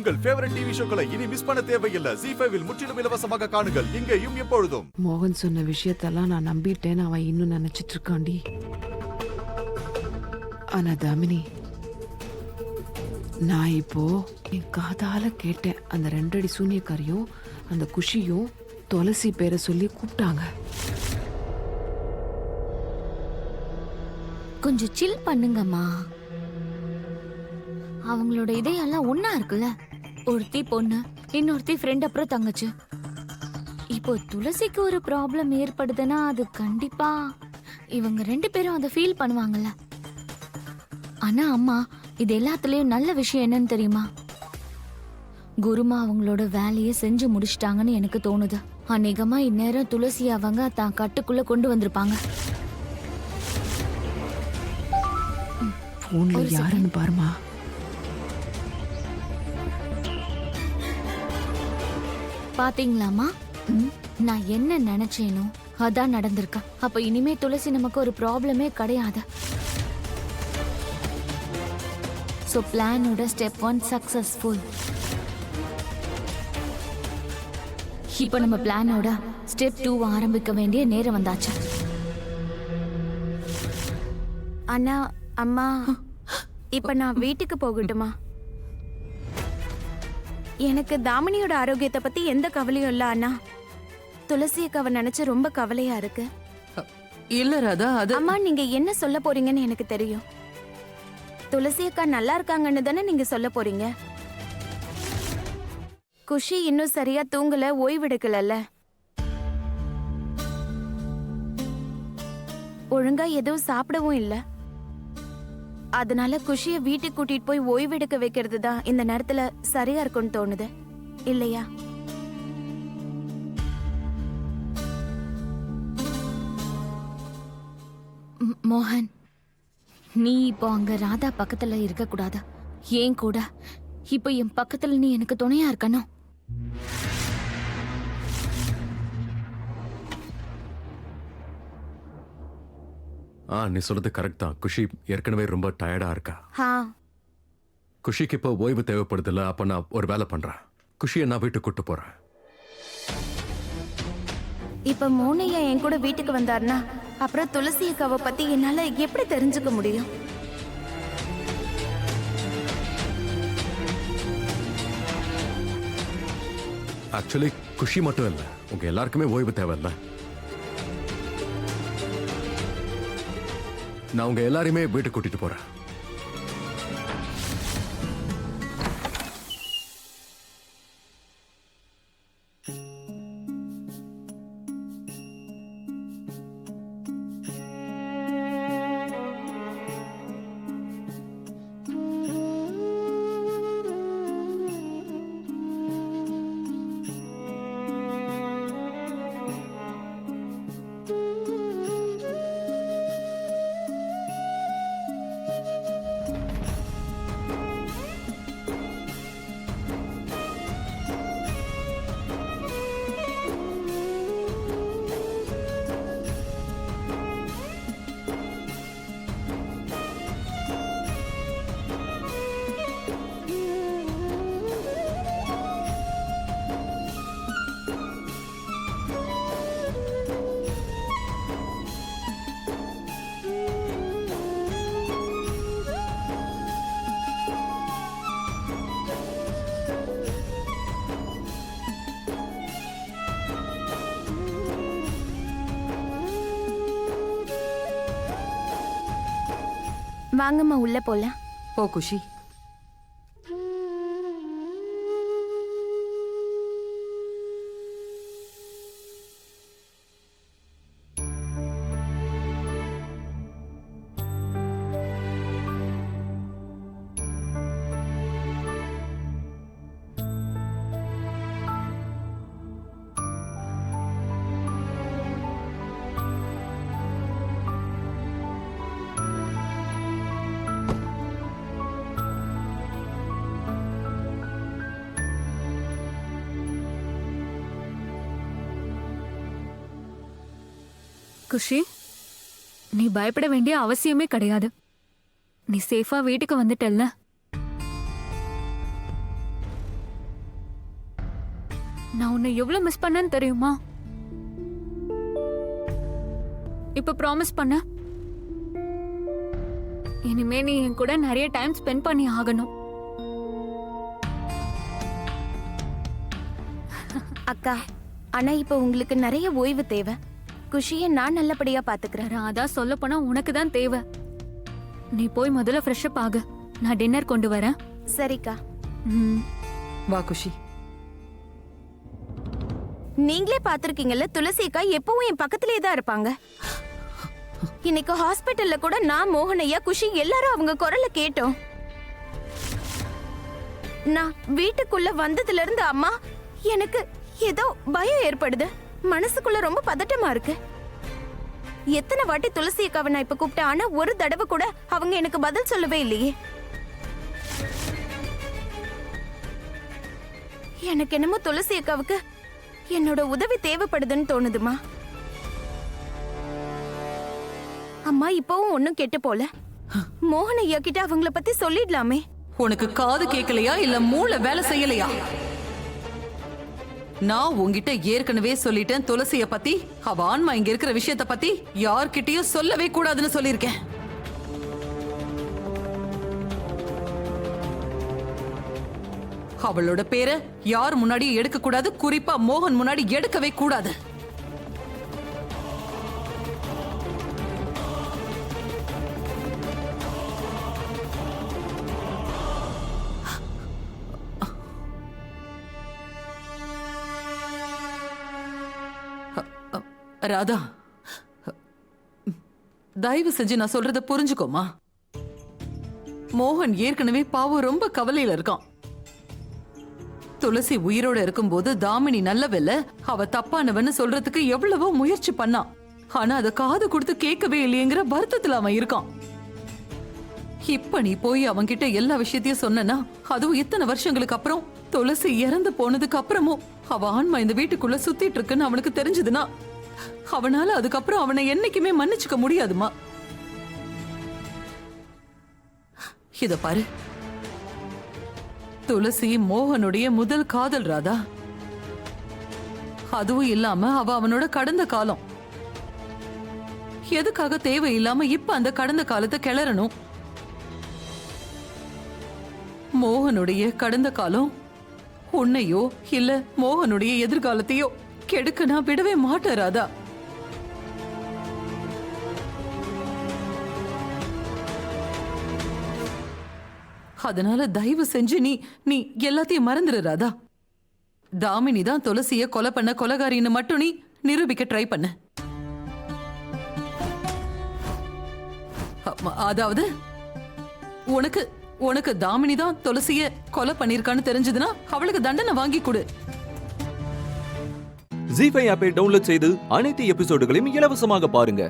உங்கள் favourite TV ஷோக்களை இனி miss பண்ண தேவையில்லை. ஜீ5 இல் முற்றிலும் இலவசமாக காணுங்கள், இங்கேயும் எப்பொழுதும். மோகன் சொன்ன விஷயத்தெல்லாம் நான் நம்பிட்டேன்னு அவன் இன்னும் நினைச்சிட்டு இருக்காண்டி. ஆனா தாமினி, நான் இப்போ என் காதால கேட்டேன், அந்த 2 அடி சூனியக்காரியும் அந்த குஷியும் துளசி பேரை சொல்லி கூப்பிட்டாங்க. கொஞ்சம் சில் பண்ணுங்கம்மா. அவங்களோட இதயெல்லாம் ஒன்னா இருக்குல்ல. ஒருத்தி பொண்ணு, இன்னொருத்தி ஃப்ரெண்ட், அப்புறம் தங்கச்சி. இப்போ துளசிக்கு ஒரு ப்ராப்ளம் ஏற்படுதுன்னா அது கண்டிப்பா இவங்க 2 பேரும் அதை ஃபீல் பண்ணுவாங்கல்ல. ஆனா அம்மா, இது எல்லாத்துலயும் நல்ல விஷயம் என்னன்னு தெரியுமா? குருமா அவங்களோட வேலையை செஞ்சு முடிச்சிட்டாங்கன்னு எனக்கு தோணுது. அநேகமா இந்நேரம் துளசி அவங்க தான் கட்டுக்குள்ள கொண்டு வந்திருப்பாங்க. போன்ல யாருன்னு பாருமா. பாத்தீங்களாமா, நான் என்ன நினைச்சேனோ அதான் நடந்திருக்கா. அப்ப இனிமே துளசி நமக்கு ஒரு ப்ராப்ளமே கிடையாது. சோ பிளானோட ஸ்டெப் 1 சக்சஸ்ஃபுல். இப்ப நம்ம பிளானோட ஸ்டெப் 2 ஆரம்பிக்க வேண்டிய நேரம் வந்தாச்சு. அண்ணா, அம்மா, இப்ப நான் வீட்டுக்கு போகட்டுமா? எனக்கு தாமினியோட ஆரோக்கியத்தை பத்தி எந்த கவலையும் இல்ல அண்ணா. துளசி அக்காவை நினைச்சு ரொம்ப கவலையா இருக்கு. இல்ல ராதா, அது அம்மா, நீங்க என்ன சொல்ல போறீங்கன்னு எனக்கு தெரியும். துளசி அக்கா நல்லா இருக்காங்கன்னு தானே நீங்க சொல்ல போறீங்க. குஷி இன்னும் சரியா தூங்கல, ஓய்வெடுக்கல. ஒழுங்கா எதுவும் சாப்பிடவும் இல்ல. அதனால குஷிய வீட்டுக்கு கூட்டிட்டு போய் ஓய்வெடுக்க வைக்கிறது தான் இந்த நேரத்துல சரியா இருக்கும்னு தோணுது, இல்லையா? மோகன், நீ இப்போ அங்க ராதா பக்கத்துல இருக்க கூடாது. ஏன் கூட இப்போ என் பக்கத்துல நீ எனக்கு துணையா இருக்கணும். நீ சொல்றது கரெக்ட் தான். குஷி ஏற்கனவே ரொம்ப டயர்டா இருக்கா. குஷிக்கு இப்போ ஓய்வு தேவைப்படுதில்ல. அப்ப நான் ஒரு வேலை பண்றேன். குஷியை நான் வீட்டுக்கு கூட்டு போறேன். இப்ப மோனையா என் கூட வீட்டுக்கு வந்தாருன்னா அப்புறம் துளசி அக்காவை பத்தி என்னால எப்படி தெரிஞ்சுக்க முடியும்? ஆக்சுவலி குஷி மட்டும் இல்ல, உங்க எல்லாருக்குமே ஓய்வு தேவையில்ல. நான் உங்க எல்லாரையுமே வீட்டுக்கு கூட்டிட்டு போறேன். வாங்கம்மா, உள்ள போலாம். போ குஷி. குஷி, நீ பயப்பட வேண்டிய அவசியமே கிடையாது. நீ சேஃபா வீட்டுக்கு வந்துட்டல்ல. நான் உன்னை எவ்வளவு மிஸ் பண்ணேன்னு தெரியுமா? இப்ப ப்ராமிஸ் பண்ண, இனிமே நீ என் கூட நிறைய டைம் ஸ்பெண்ட் பண்ணி ஆகணும். அக்கா, ஆனா இப்ப உங்களுக்கு நிறைய ஓய்வு தேவை. குஷியை நான் நல்லபடியா பாத்துக்கிறேன். ராதா, சொல்ல போனா உனக்கு தான் தேவை. நீ போய் முதல்ல ஃப்ரெஷ் அப் ஆகு. நான் டின்னர் கொண்டு வரேன். சரிக்கா. ம். வா குஷி. நீங்களே பாத்திருக்கீங்கல்ல, துளசி அக்கா எப்பவும் என் பக்கத்திலே தான் இருப்பாங்க. இன்னைக்கு ஹாஸ்பிட்டல்ல கூட நான், மோகனையா, குஷி எல்லாரும் அவங்க குரலை கேட்டோம். நான் வீட்டுக்குள்ள வந்ததுல இருந்து அம்மா எனக்கு ஏதோ பயம் ஏற்படுது. மனசுக்குள்ள ரொம்ப பதட்டமா இருக்கு. எத்தனை வாட்டி துளசி அக்காவை நான் இப்ப கூப்பிட்டேன், ஆனா ஒரு தடவை கூட அவங்க எனக்கு பதில் சொல்லவே இல்லையே. எனக்கு என்னமோ துளசி அக்காவுக்கு என்னோட உதவி தேவைப்படுதுன்னு தோணுதுமா. அம்மா இப்பவும் ஒண்ணும் கெட்டு போல. மோகன் ஐயா கிட்ட அவங்கள பத்தி சொல்லிடலாமே. உனக்கு காது கேட்கலையா இல்ல மூளை வேலை செய்யலையா? நான் உன்கிட்ட ஏற்கனவே சொல்லிட்டேன், துளசிய பத்தி, அவ ஆன்மா இங்க இருக்கிற விஷயத்த பத்தி யார்கிட்டயும் சொல்லவே கூடாதுன்னு சொல்லியிருக்கேன். அவளோட பேரை யார் முன்னாடியும் எடுக்க கூடாது, குறிப்பா மோகன் முன்னாடி எடுக்கவே கூடாது. ராதா, தயவு செஞ்சு நான் சொல்றத புரிஞ்சுக்கோமா. மோகன் ஏற்கனவே பாவம் ரொம்ப கவலையில இருக்கான். துளசி உயிரோட இருக்கும்போது தாமினி நல்லவல்ல, அவ தப்பானவன்னு சொல்றதுக்கு எவ்வளவோ முயற்சி பண்ணான். ஆனா அத காது கொடுத்து கேட்கவே இல்லையேங்கிற வருத்தத்துல அவன் இருக்கான். இப்ப நீ போய் அவன்கிட்ட எல்லா விஷயத்தையும் சொன்னா, அதுவும் இத்தனை வருஷங்களுக்கு அப்புறம், துளசி இறந்து போனதுக்கு அப்புறமும் அவ ஆன்மா இந்த வீட்டுக்குள்ள சுத்திட்டு இருக்குன்னு அவனுக்கு தெரிஞ்சதுன்னா, அவனால அதுக்கப்புறம் அவனை என்னைக்குமே மன்னிச்சுக்க முடியாதுமா. இத பாரு, துளசி மோகனுடைய முதல் காதல் ராதா. அதுவும் இல்லாம அவ அவனோட கடந்த காலம். எதுக்காக தேவையில்லாம இப்ப அந்த கடந்த காலத்தை கிளறணும்? மோகனுடைய கடந்த காலம் உன்னையோ இல்ல மோகனுடைய எதிர்காலத்தையோ கெடுக்க நான் விடவே மாட்டேன் ராதா. அதனால தயவு செஞ்சு நீ எல்லாத்தையும் மறந்துரு ராதா. தாமினி தான் துளசிய கொலை பண்ண கொலைகாரின்னு மட்டும் நீ நிரூபிக்க ட்ரை பண்ண. அதாவது உனக்கு தாமினி தான் துளசிய கொலை பண்ணிருக்கான்னு தெரிஞ்சதுன்னா அவளுக்கு தண்டனை வாங்கி கொடு. ஜீ5 ஆப்பை டவுன்லோட் செய்து அனைத்து எபிசோடுகளையும் இலவசமாக பாருங்க.